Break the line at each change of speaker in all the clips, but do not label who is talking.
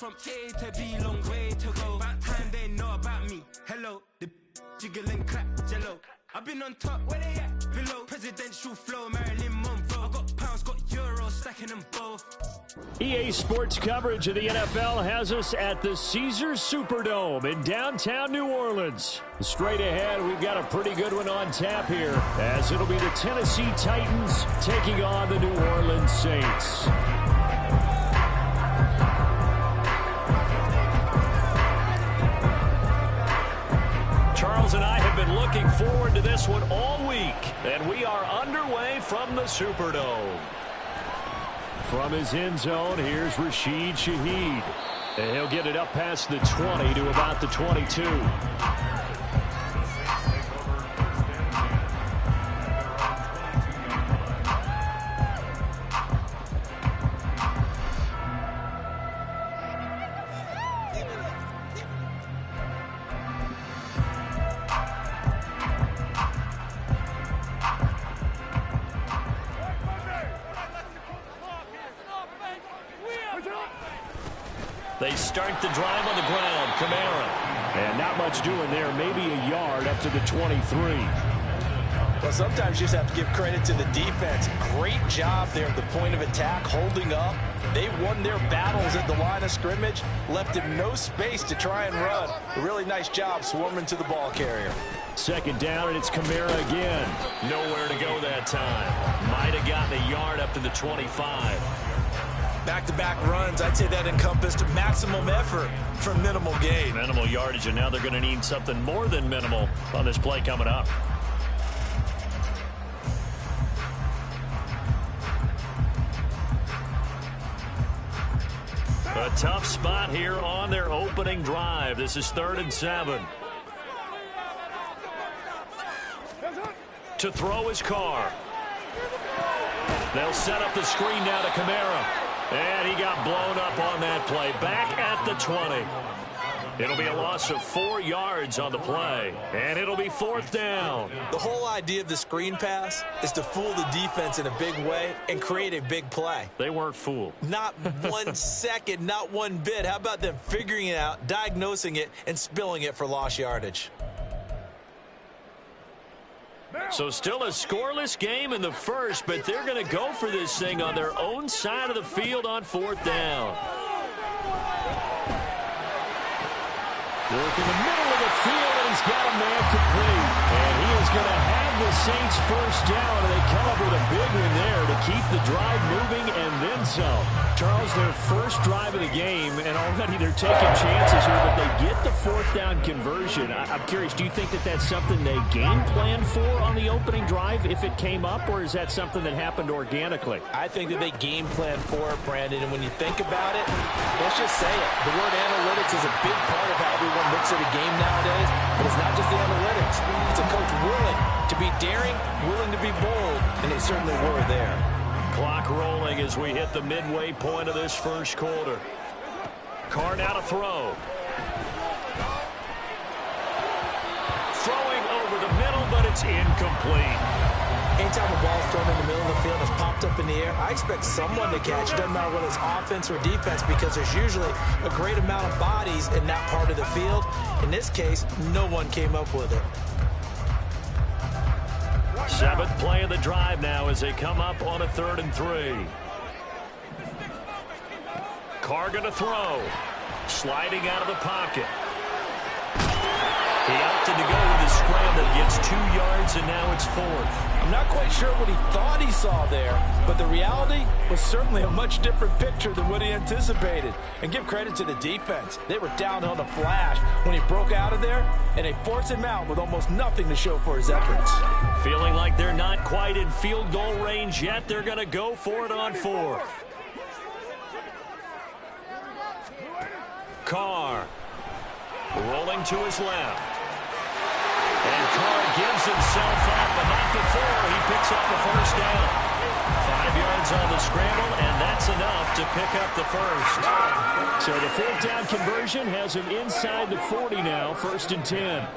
from A to B, long way to go. About time they know about me. Hello, the jiggle and clap, jello. I've been on top, where they at? Below. Presidential flow, Marilyn Monroe. I got pounds, got euros, stacking them both.
EA Sports coverage of the NFL has us at the Caesars Superdome in downtown New Orleans. Straight ahead, we've got a pretty good one on tap here, as it'll be the Tennessee Titans taking on the New Orleans Saints. Charles and I have been looking forward to this one all week, and we are underway from the Superdome. From his end zone, here's Rashid Shaheed. And he'll get it up past the 20 to about the 22. They start the drive on the ground. Kamara. And not much doing there. Maybe a yard up to the 23.
Well, sometimes you just have to give credit to the defense. Great job there at the point of attack, holding up. They won their battles at the line of scrimmage, left him no space to try and run. A really nice job swarming to the ball carrier.
Second down, and it's Kamara again. Nowhere to go that time. Might have gotten a yard up to the 25.
Back-to-back runs, I'd say that encompassed maximum effort for minimal gain.
Minimal yardage, and now they're going to need something more than minimal on this play coming up. A tough spot here on their opening drive. This is 3rd and 7. To throw his Carr. They'll set up the screen now to Kamara. And he got blown up on that play. Back at the 20. It'll be a loss of 4 yards on the play. And it'll be 4th down.
The whole idea of the screen pass is to fool the defense in a big way and create a big play.
They weren't fooled.
Not 1 second, not one bit. How about them figuring it out, diagnosing it, and spilling it for lost yardage?
So still a scoreless game in the first, but they're going to go for this thing on their own side of the field on 4th down. Work in the middle of the field, and he's got a man complete. And he is going to have the Saints first down, and they come up with a big one there to keep the drive moving and then some. Charles, their first drive of the game, and already they're taking chances here, but they get the 4th down conversion. I'm curious, do you think that that's something they game planned for on the opening drive if it came up, or is that something that happened organically?
I think that they game planned for it, Brandon, and when you think about it, let's just say it. The word analytics is a big part of how everyone looks at a game nowadays, but it's not just the analytics. It's a coach willing to be daring, willing to be bold, and they certainly were there.
Clock rolling as we hit the midway point of this first quarter. Carr now to throw. Throwing over the middle, but it's incomplete.
Anytime a ball's thrown in the middle of the field and it's popped up in the air, I expect someone to catch. It doesn't matter whether it's offense or defense, because there's usually a great amount of bodies in that part of the field. In this case, no one came up with it.
7th play of the drive now as they come up on a 3rd and 3. Carr going to throw. Sliding out of the pocket. He opted to go with his scramble. Gets 2 yards, and now it's 4th.
I'm not quite sure what he thought he saw there, but the reality was certainly a much different picture than what he anticipated. And give credit to the defense. They were down on the flash when he broke out of there, and they forced him out with almost nothing to show for his efforts.
Feeling like they're not quite in field goal range yet, they're going to go for it on 4th. Carr rolling to his left. And Carr gives himself up, but not before he picks up the first down. 5 yards on the scramble, and that's enough to pick up the first. So the 4th down conversion has him inside the 40 now, 1st and 10.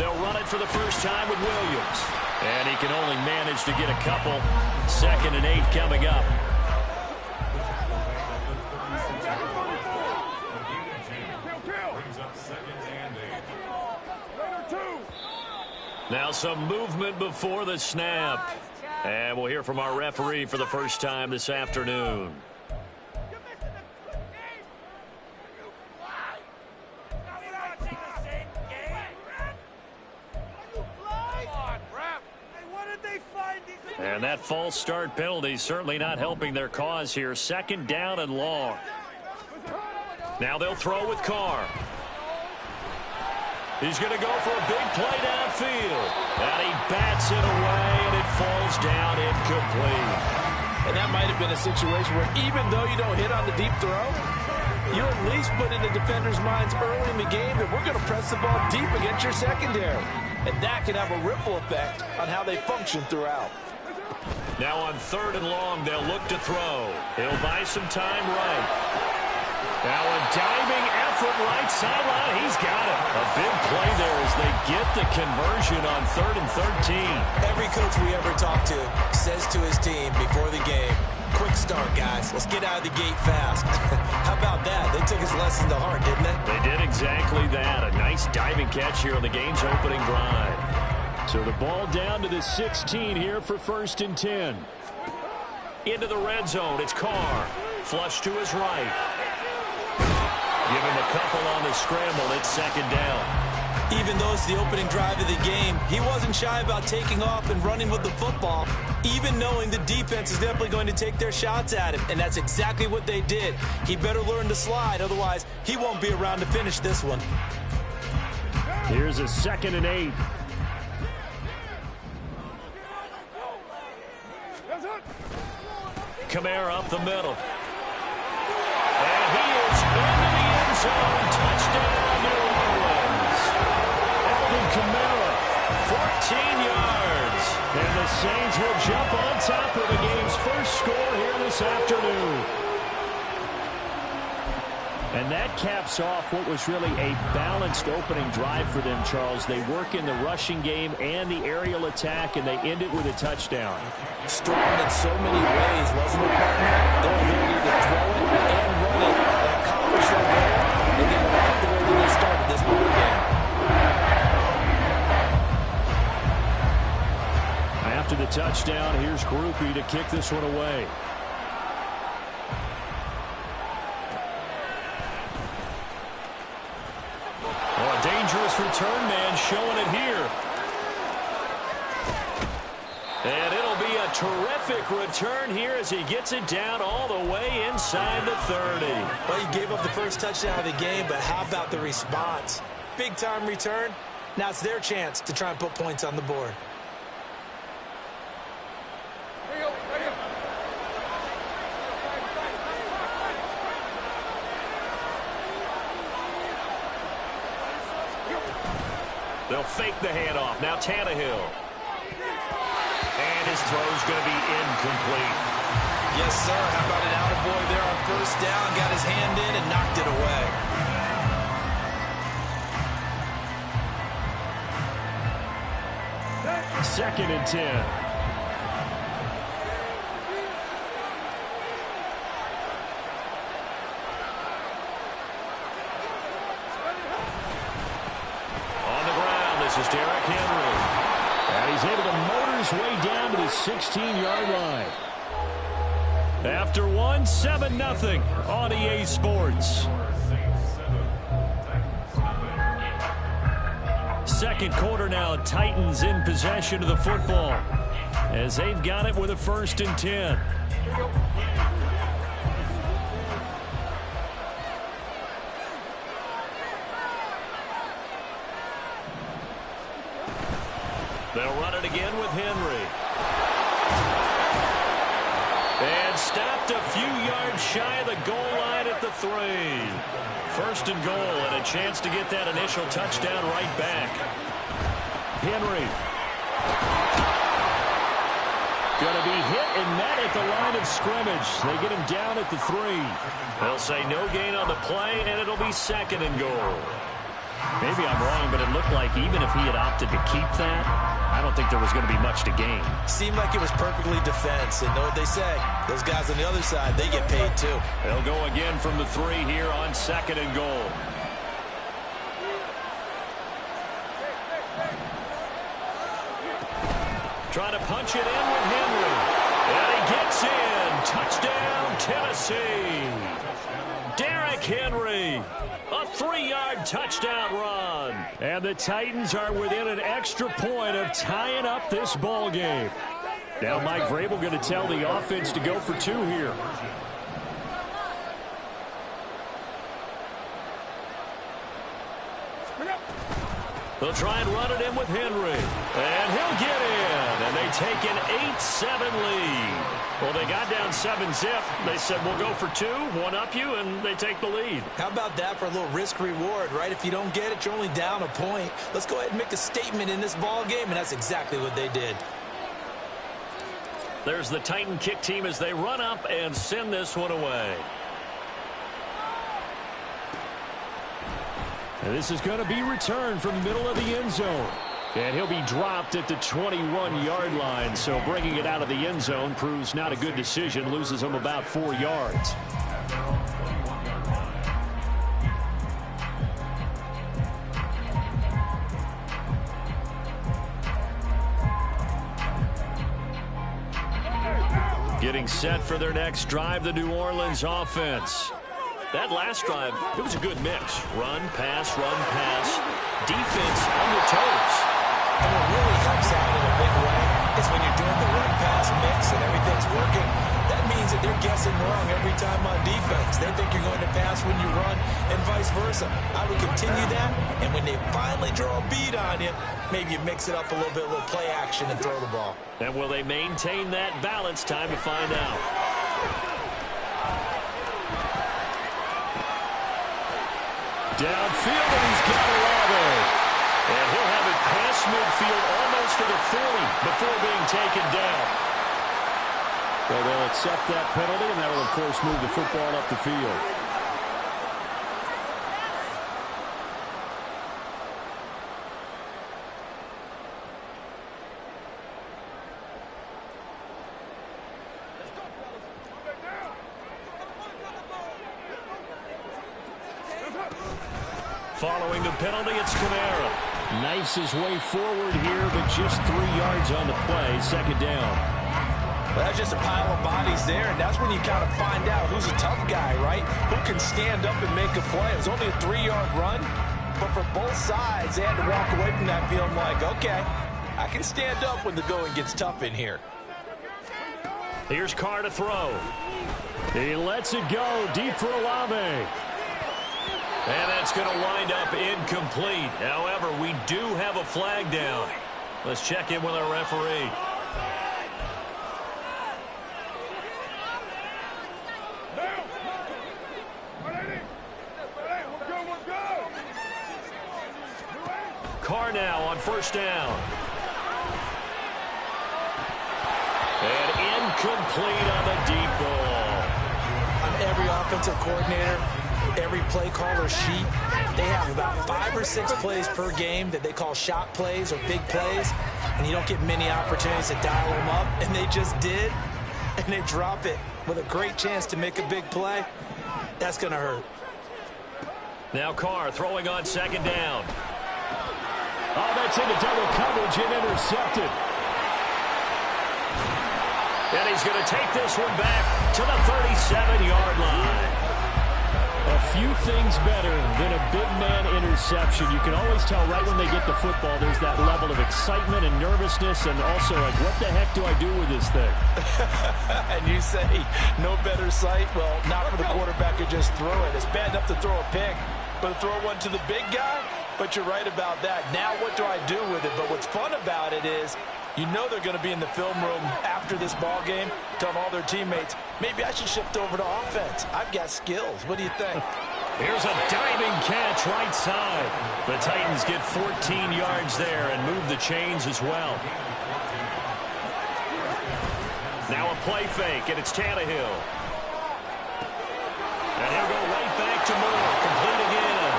They'll run it for the first time with Williams. And he can only manage to get a couple. 2nd and 8 coming up. Now some movement before the snap. And we'll hear from our referee for the first time this afternoon. And that false start penalty certainly not helping their cause here. Second down and long. Now they'll throw with Carr. He's going to go for a big play downfield. And he bats it away, and it falls down incomplete.
And that might have been a situation where even though you don't hit on the deep throw, you at least put in the defender's minds early in the game that we're going to press the ball deep against your secondary. And that can have a ripple effect on how they function throughout.
Now on 3rd and long, they'll look to throw. He'll buy some time right. Now a diving effort right sideline. He's got it. A big play there as they get the conversion on 3rd and 13.
Every coach we ever talk to says to his team before the game, quick start, guys. Let's get out of the gate fast. How about that? They took his lesson to heart, didn't they?
They did exactly that. A nice diving catch here on the game's opening drive. So the ball down to the 16 here for 1st and 10. Into the red zone. It's Carr. Flush to his right. Give him a couple on the scramble. It's 2nd down.
Even though it's the opening drive of the game, he wasn't shy about taking off and running with the football, even knowing the defense is definitely going to take their shots at him. And that's exactly what they did. He better learn to slide, otherwise he won't be around to finish this one.
Here's a 2nd and 8. Kamara up the middle. And he is into the end zone. Touchdown, New Orleans. Alvin Kamara, 14 yards. And the Saints will jump on top of the game's first score here this afternoon. And that caps off what was really a balanced opening drive for them, Charles. They work in the rushing game and the aerial attack, and they end it with a touchdown.
Strong in so many ways, wasn't it, partner? Their ability to throw it and run it and accomplish that goal. And they like the way that they started this ball game.
After the touchdown, here's Groupie to kick this one away. Dangerous return man showing it here. And it'll be a terrific return here as he gets it down all the way inside the 30.
Well, he gave up the first touchdown of the game, but how about the response? Big time return. Now it's their chance to try and put points on the board.
They'll fake the handoff. Now Tannehill. And his throw's going to be incomplete.
Yes, sir. How about an attaboy there on 1st down? Got his hand in and knocked it away.
Second and 10. This is Derrick Henry. And he's able to motor his way down to the 16-yard line. After one, 7-0 on EA Sports. Second quarter now, Titans in possession of the football as they've got it with a 1st and 10. They'll run it again with Henry. And stopped a few yards shy of the goal line at the 3. 1st and goal and a chance to get that initial touchdown right back. Henry. Going to be hit and met at the line of scrimmage. They get him down at the 3. They'll say no gain on the play, and it'll be 2nd and goal. Maybe I'm wrong, but it looked like even if he had opted to keep that, I don't think there was going to be much to gain.
Seemed like it was perfectly defense. And know what they say? Those guys on the other side, they get paid too.
They'll go again from the 3 here on 2nd and goal. punch it in with Henry. And he gets in. Touchdown, Tennessee. Derrick Henry, a 3-yard touchdown run. And the Titans are within an extra point of tying up this ball game. Now Mike Vrabel going to tell the offense to go for 2 here. They'll try and run it in with Henry. And he'll get in. And they take an 8-7 lead. Well, they got down 7-zip. They said, we'll go for 2, one up you, and they take the lead.
How about that for a little risk-reward, right? If you don't get it, you're only down a point. Let's go ahead and make a statement in this ball game, and that's exactly what they did.
There's the Titan kick team as they run up and send this one away. And this is going to be returned from the middle of the end zone. And he'll be dropped at the 21-yard line. So bringing it out of the end zone proves not a good decision. Loses him about 4 yards. Getting set for their next drive, the New Orleans offense. That last drive, it was a good mix. Run, pass, defense on your toes.
And what really helps out in a big way is when you're doing the run-pass mix and everything's working, that means that they're guessing wrong every time on defense. They think you're going to pass when you run and vice versa. I would continue that, and when they finally draw a beat on you, maybe you mix it up a little bit, a little play action and throw the ball.
And will they maintain that balance? Time to find out. Downfield, and he's got Olave. And he'll have it past midfield almost to the 40 before being taken down. Well, they'll accept that penalty, and that will, of course, move the football up the field. Following the penalty, it's Kamara. Knifes his way forward here, but just 3 yards on the play. Second down.
Well, that's just a pile of bodies there, and that's when you kind of find out who's a tough guy, right? Who can stand up and make a play. It was only a 3-yard run, but for both sides, they had to walk away from that feeling like, okay, I can stand up when the going gets tough in here.
Here's Carr to throw. He lets it go deep for Olave. And that's going to wind up incomplete. However, we do have a flag down. Let's check in with our referee. Carr now on first down. And incomplete on the deep ball.
On every offensive coordinator, every play caller sheet, they have about 5 or 6 plays per game that they call shot plays or big plays, and you don't get many opportunities to dial them up, and they just did, and they drop it with a great chance to make a big play. That's going to hurt.
Now Carr throwing on second down. Oh, that's into double coverage and intercepted. And he's going to take this one back to the 37-yard line. A few things better than a big man interception. You can always tell right when they get the football, there's that level of excitement and nervousness, and also like, what the heck do I do with this thing?
And you say, no better sight? Well, not for the quarterback to just throw it. It's bad enough to throw a pick, but to throw one to the big guy? But you're right about that. Now what do I do with it? But what's fun about it is, you know they're going to be in the film room after this ball game, telling all their teammates, maybe I should shift over to offense. I've got skills. What do you think?
Here's a diving catch right side. The Titans get 14 yards there and move the chains as well. Now a play fake, and it's Tannehill. And he'll go right back to Moore, complete again.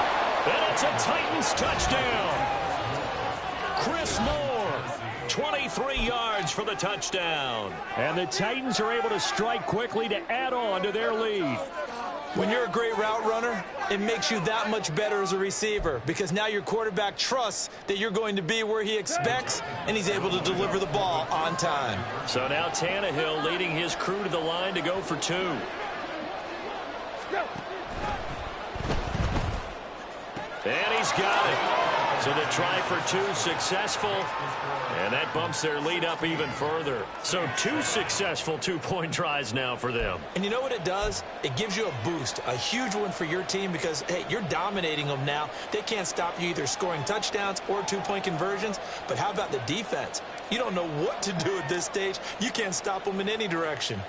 And it's a Titans touchdown. Chris Moore, 23 yards for the touchdown. And the Titans are able to strike quickly to add on to their lead.
When you're a great route runner, it makes you that much better as a receiver because now your quarterback trusts that you're going to be where he expects, and he's able to deliver the ball on time.
So now Tannehill leading his crew to the line to go for 2. And he's got it. So the try for 2 successful. And that bumps their lead up even further. So 2 successful two-point tries now for them.
And you know what it does? It gives you a boost, a huge one for your team because, hey, you're dominating them now. They can't stop you either scoring touchdowns or 2-point conversions. But how about the defense? You don't know what to do at this stage. You can't stop them in any direction.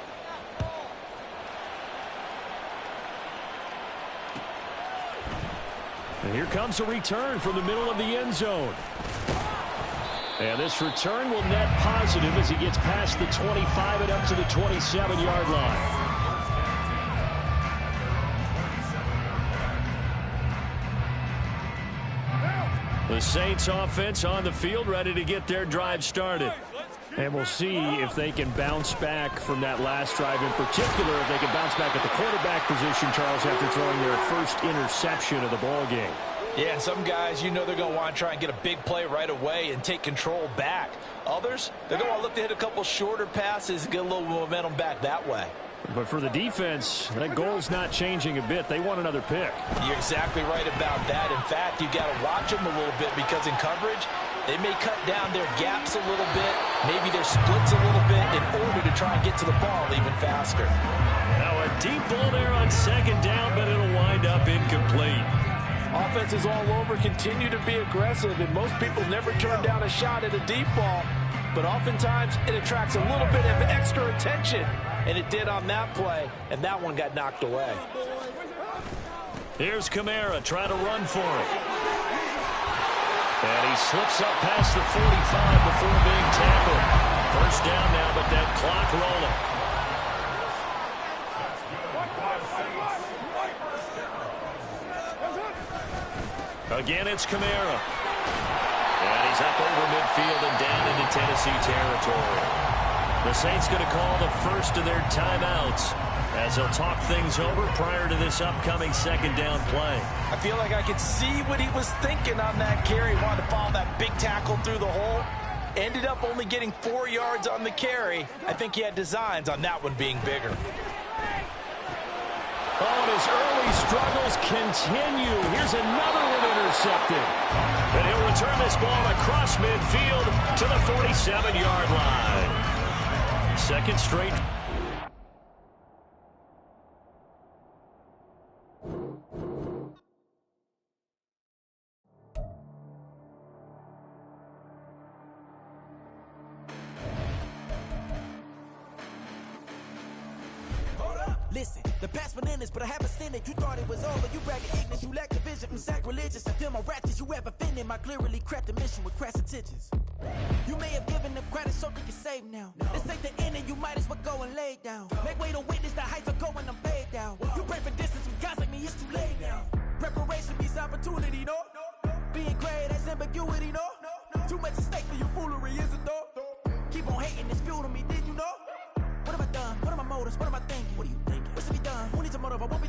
And here comes a return from the middle of the end zone. And this return will net positive as he gets past the 25 and up to the 27-yard line. The Saints offense on the field ready to get their drive started. And we'll see if they can bounce back from that last drive in particular, if they can bounce back at the quarterback position, Charles, after throwing their first interception of the ball game.
Yeah, some guys, you know they're going to want to try and get a big play right away and take control back. Others, they're going to look to hit a couple shorter passes and get a little momentum back that way.
But for the defense, that goal's not changing a bit. They want another pick.
You're exactly right about that. In fact, you've got to watch them a little bit because in coverage, they may cut down their gaps a little bit, maybe their splits a little bit in order to try and get to the ball even faster.
Now a deep ball there on second down, but it'll wind up incomplete.
Offenses all over continue to be aggressive, and most people never turn down a shot at a deep ball. But oftentimes, it attracts a little bit of extra attention, and it did on that play, and that one got knocked away.
Here's Kamara trying to run for it. And he slips up past the 45 before being tackled. First down now, but that clock rolling. Again, it's Kamara. And he's up over midfield and down into Tennessee territory. The Saints going to call the first of their timeouts as they'll talk things over prior to this upcoming second down play.
I feel like I could see what he was thinking on that carry. He wanted to follow that big tackle through the hole. Ended up only getting 4 yards on the carry. I think he had designs on that one being bigger.
Oh, and his early struggles continue. Here's another one intercepted. And he'll return this ball across midfield to the 47-yard line. Second straight.
Listen, the past bananas, but I haven't seen it. You thought it was over, you bragging ignorance, you lack the vision from sacrilegious. I feel my ratchets, you have offended my clearly crafted mission with crass intentions. You may have given them credit so they can save now. This ain't the end and you might as well go and lay down. Make way to witness the heights are going, I'm paid down. You pray for distance with guys like me, it's too late now. Preparation beats opportunity, no? Being great, that's ambiguity, no? Too much at stake for your foolery, is it though? Keep on hating, it's fuel to me, did you know? What have I done? What are my motives? What am I thinking? What are you thinking? What should be done? Who needs a motive? I won't be